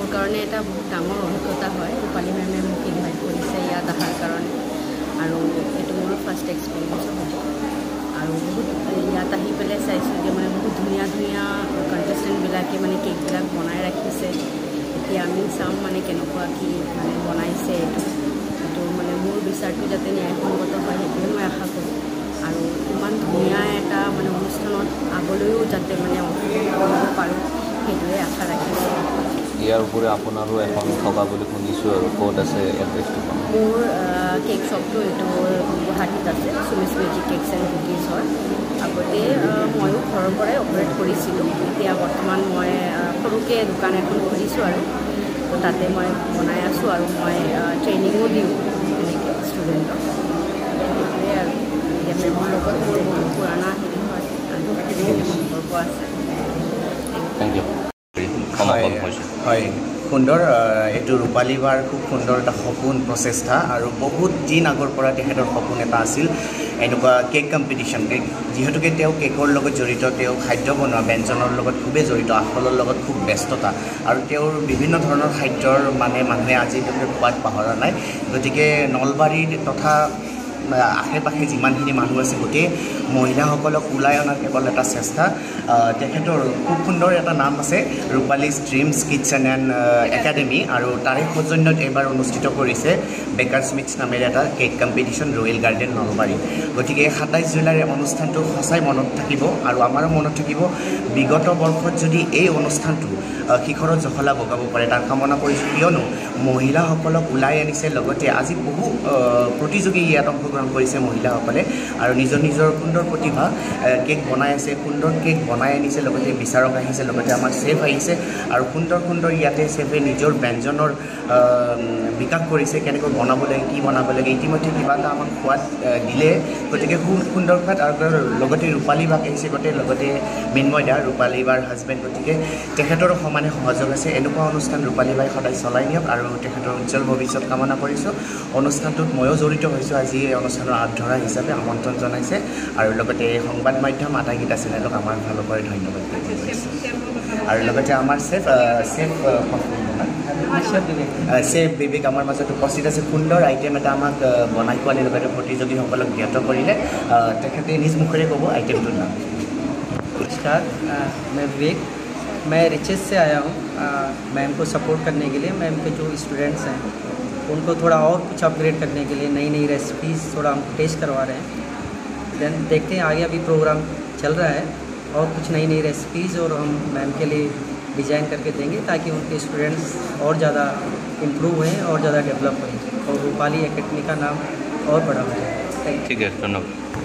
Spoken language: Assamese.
মোৰ কাৰণে এটা বহুত ডাঙৰ অভিজ্ঞতা হয়। ৰূপালী মেমে মোক ইনভাইট কৰিছে ইয়াত অহাৰ কাৰণে, আৰু এইটো মোৰ ফাৰ্ষ্ট এক্সপিৰিয়েঞ্চো হ'ব। আৰু বহুত ইয়াত আহি পেলাই চাইছোঁ যে মানে বহুত ধুনীয়া ধুনীয়া কণ্টেষ্টেণ্টবিলাকে মানে কেকবিলাক বনাই ৰাখিছে। এতিয়া আমি চাম মানে কেনেকুৱা কি মানে বনাইছে। এইটো মানে মোৰ বিচাৰটো যাতে ন্যায়সংগত হয় সেইটোৱে মই আশা কৰোঁ। আৰু ইমান ধুনীয়া এটা মানে অনুষ্ঠানত আগলৈও যাতে মানে অংশগ্ৰহণ কৰিব পাৰোঁ সেইটোৱে আশা ৰাখিছোঁ। ইয়াৰ উপৰি আপোনাৰো এখন থকা বুলি শুনিছোঁ, আৰু ক'ত আছে এড্ৰেছটো? মোৰ কেক শ্বপটো এইটো গুৱাহাটীত আছে, সুমিছ মেজিক কেকছ এণ্ড কুকিজৰ। আগতে ময়ো ঘৰৰ পৰাই অপাৰেট কৰিছিলোঁ। এতিয়া বৰ্তমান মই সৰুকৈ দোকান এখন খুলিছোঁ, আৰু তাতে মই বনাই আছোঁ, আৰু মই ট্ৰেইনিঙো দিওঁ এনেকৈ ষ্টুডেণ্টক। সেইটোৱে আৰু এতিয়া মেমৰ লগত মোৰ বহুত পুৰণা হেৰি হয়, সম্পৰ্ক আছে। Thank you. হয়, সুন্দৰ। এইটো ৰূপালী বাৰ খুব সুন্দৰ এটা সপোন প্ৰচেষ্টা, আৰু বহুত দিন আগৰ পৰা তেখেতৰ সপোন এটা আছিল এনেকুৱা কেক কম্পিটিশ্যন। যিহেতুকে তেওঁ কেকৰ লগত জড়িত, তেওঁ খাদ্য বনোৱা ব্যঞ্জনৰ লগত খুবেই জড়িত, আখলৰ লগত খুব ব্যস্ততা, আৰু তেওঁৰ বিভিন্ন ধৰণৰ খাদ্যৰ মানে মানুহে আজিলৈকে খোৱাত পাহৰা নাই। গতিকে নলবাৰীৰ তথা আশে পাশে যিমানখিনি মানুহ আছে গোটেই মহিলাসকলক ওলাই অনাৰ কেৱল এটা চেষ্টা। তেখেতৰ খুব সুন্দৰ এটা নাম আছে, ৰূপালী ড্ৰিমছ কিটচেন এণ্ড একাডেমি, আৰু তাৰে সৌজন্যত এইবাৰ অনুষ্ঠিত কৰিছে বেকাৰ স্মিথছ নামেৰে এটা cake competition royal garden Nalbari. গতিকে 27 জুলাইৰ অনুষ্ঠানটো সঁচাই মনত থাকিব, আৰু আমাৰো মনত থাকিব। বিগত বৰ্ষত যদি এই অনুষ্ঠানটো শিখৰত জখলা বগাব পাৰে তাৰ কামনা কৰিছোঁ, কিয়নো মহিলাসকলক ওলাই আনিছে, লগতে আজি বহু প্ৰতিযোগী ইয়াত অংশগ্ৰহণ কৰিছে মহিলাসকলে, আৰু নিজৰ নিজৰ সুন্দৰ প্ৰতিভা কেক বনাই আছে, সুন্দৰ কেক বনাই আনিছে, লগতে বিচাৰক আহিছে, লগতে আমাৰ চেফ আহিছে, আৰু সুন্দৰ সুন্দৰ ইয়াতে চেফে নিজৰ ব্যঞ্জনৰ বিকাশ কৰিছে, কেনেকৈ বনাব লাগে, কি বনাব লাগে, ইতিমধ্যে কিবা এটা আমাক সোৱাদ দিলে। গতিকে খুব সুন্দৰ সোৱাদ, আৰু লগতে ৰূপালী বাক আহিছে, লগতে মৃন্ময় দা, ৰূপালী বাৰ হাজবেণ্ড। গতিকে তেখেতৰো সমানে সহযোগ আছে। এনেকুৱা অনুষ্ঠান ৰূপালী বাই সদায় চলাই নিয়ক, আৰু তেখেতৰ উজ্জ্বল ভৱিষ্যত কামনা কৰিছোঁ। অনুষ্ঠানটোত ময়ো জড়িত হৈছোঁ, আজি এই অনুষ্ঠানৰ আগধৰা হিচাপে আমন্ত্ৰণ জনাইছে, আৰু লগতে এই সংবাদ মাধ্যম আটাইকেইটা চেনেলক আমাৰ ফালৰ পৰাই ধন্যবাদ জ্ঞাপন কৰিছোঁ। আৰু লগতে আমাৰ চেফ বিবেক আমাৰ মাজত উপস্থিত আছে। সুন্দৰ আইটেম এটা আমাক বনাই খোৱালে, লগতে প্ৰতিযোগীসকলক জ্ঞাত কৰিলে। তেখেতে নিজ মুখেৰে ক'ব আইটেমটোৰ নাম। नमस्कार, मैं विवेक, मैं रिचेस से आया हूँ मैम को सपोर्ट करने के लिए। मैम के जो स्टूडेंट्स हैं उनको थोड़ा और कुछ अपग्रेड करने के लिए नई नई रेसिपीज़ थोड़ा हम टेस्ट करवा रहे हैं। देन देखते हैं आगे, अभी प्रोग्राम चल रहा है, और कुछ नई नई रेसिपीज़ और हम मैम के लिए डिज़ाइन करके देंगे, ताकि उनके स्टूडेंट्स और ज़्यादा इम्प्रूव हों और ज़्यादा डेवलप हों, और रूपाली एकेडमी का नाम और बड़ा हो जाए। ठीक है, धन्यवाद।